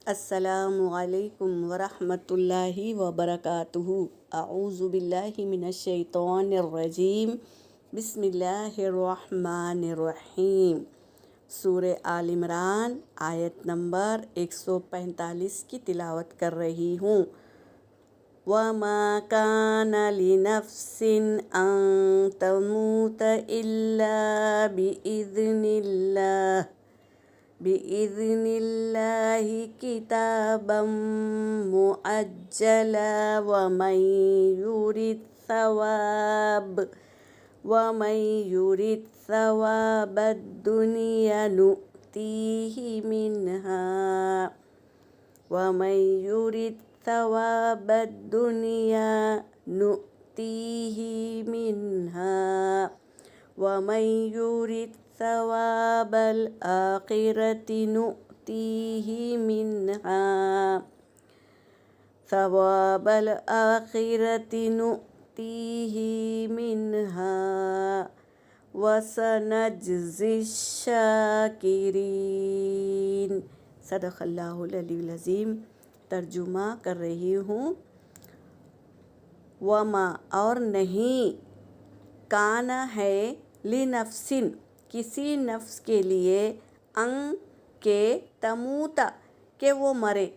السلام علیکم ورحمۃ اللہ وبرکاتہ۔ اعوذ باللہ من الشیطان الرجیم، بسم اللہ الرحمن الرحیم۔ سورہ آل عمران آیت نمبر 145 کی تلاوت کر رہی ہوں۔ وَمَا كَانَ لِنَفْسٍ أَن تَمُوتَ إِلَّا بِإِذْنِ اللَّهِ كِتَابًا مُؤَجَّلًا وَمَن يُرِدْ ثَوَابَ الدُّنْيَا نُؤْتِهِ مِنْهَا وَمَن يُرِدْ ثَوَابَ الْآخِرَةِ نُؤْتِهِ مِنْهَا وَسَنَجْزِي الشَّاكِرِينَ۔ صدق اللہ العلی العظیم۔ ترجمہ کر رہی ہوں۔ وما اور نہیں، کانا ہے، لنفسن کسی نفس کے لیے، ان کے تموتا کہ وہ مرے،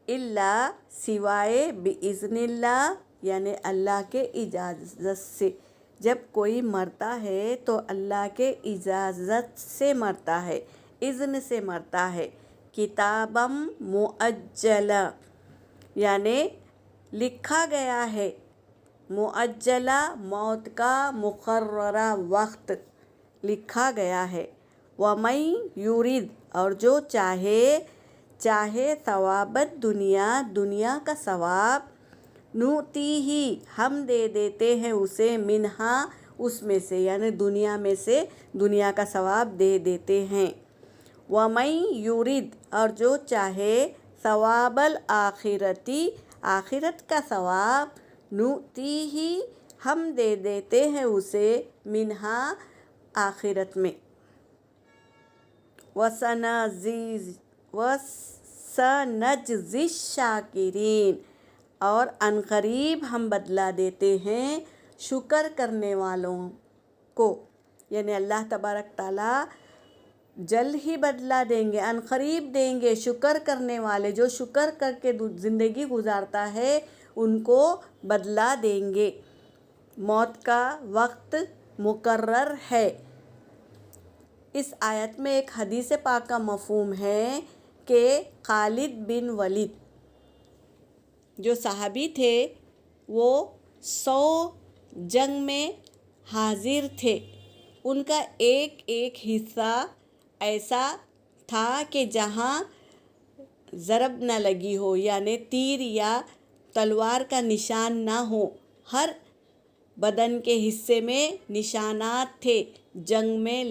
الا سوائے باذن اللہ یعنی اللہ کے اجازت سے۔ جب کوئی مرتا ہے تو اللہ کے اجازت سے مرتا ہے، اذن سے مرتا ہے۔ کتابم مؤجلا یعنی لکھا گیا ہے، مؤجلا موت کا مقررہ وقت لکھا گیا ہے۔ وَمَن یُرِدْ اور جو چاہے ثواب الدنیا دنیا کا ثواب، نُؤْتِیہ ہم دے دیتے ہیں اسے، منہا اس میں سے یعنی دنیا میں سے دنیا کا ثواب دے دیتے ہیں۔ وَمَن یُرِدْ اور جو چاہے ثواب الآخرتی آخرت کا ثواب، نُؤْتِیہ ہم دے دیتے ہیں اسے، منہا آخرت میں۔ وَسَنَجْزِي الشَّاكِرِينَ اور عنقریب ہم بدلہ دیتے ہیں شکر کرنے والوں کو، یعنی اللہ تبارک تعالیٰ جلد ہی بدلہ دیں گے، عنقریب دیں گے۔ شکر کرنے والے جو شکر کر کے زندگی گزارتا ہے ان کو بدلہ دیں گے۔ موت کا وقت مقرر ہے۔ اس آیت میں ایک حدیث پاک کا مفہوم ہے کہ خالد بن ولید جو صحابی تھے وہ 100 جنگ میں حاضر تھے۔ ان کا ایک ایک حصہ ایسا تھا کہ جہاں ضرب نہ لگی ہو، یعنی تیر یا تلوار کا نشان نہ ہو، ہر بدن کے حصے میں نشانات تھے۔ جنگ میں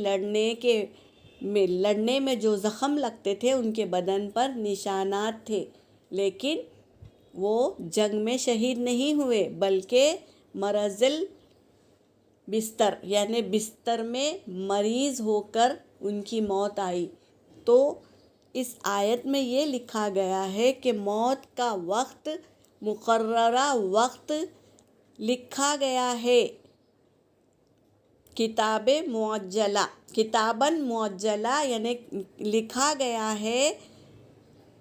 لڑنے میں جو زخم لگتے تھے ان کے بدن پر نشانات تھے، لیکن وہ جنگ میں شہید نہیں ہوئے بلکہ مرضل بستر یعنی بستر میں مریض ہو کر ان کی موت آئی۔ تو اس آیت میں یہ لکھا گیا ہے کہ موت کا وقت مقررہ وقت لکھا گیا ہے، کتاباً مؤجلہ یعنی لکھا گیا ہے،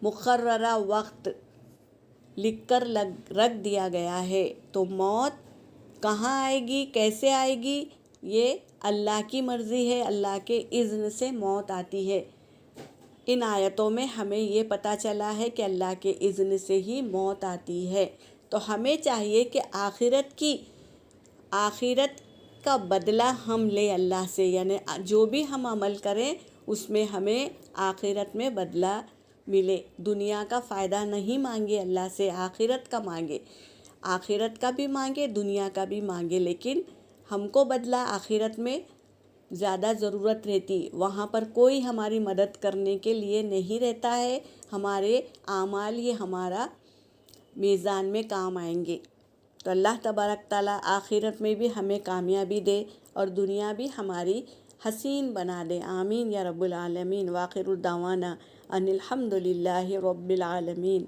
مقررہ وقت لکھ کر رکھ دیا گیا ہے۔ تو موت کہاں آئے گی، کیسے آئے گی، یہ اللہ کی مرضی ہے، اللہ کے اذن سے موت آتی ہے۔ ان آیتوں میں ہمیں یہ پتہ چلا ہے کہ اللہ کے اذن سے ہی موت آتی ہے۔ تو ہمیں چاہیے کہ آخرت کا بدلہ ہم لیں اللہ سے، یعنی جو بھی ہم عمل کریں اس میں ہمیں آخرت میں بدلہ ملے۔ دنیا کا فائدہ نہیں مانگے اللہ سے، آخرت کا مانگے، آخرت کا بھی مانگے، دنیا کا بھی مانگے، لیکن ہم کو بدلہ آخرت میں زیادہ ضرورت رہتی، وہاں پر کوئی ہماری مدد کرنے کے لیے نہیں رہتا ہے۔ ہمارے اعمال یہ ہمارا میزان میں کام آئیں گے۔ تو اللہ تبارک تعالیٰ آخرت میں بھی ہمیں کامیابی دے اور دنیا بھی ہماری حسین بنا دے۔ آمین یا رب العالمین۔ وآخر دعوانا ان الحمد للہ رب العالمین۔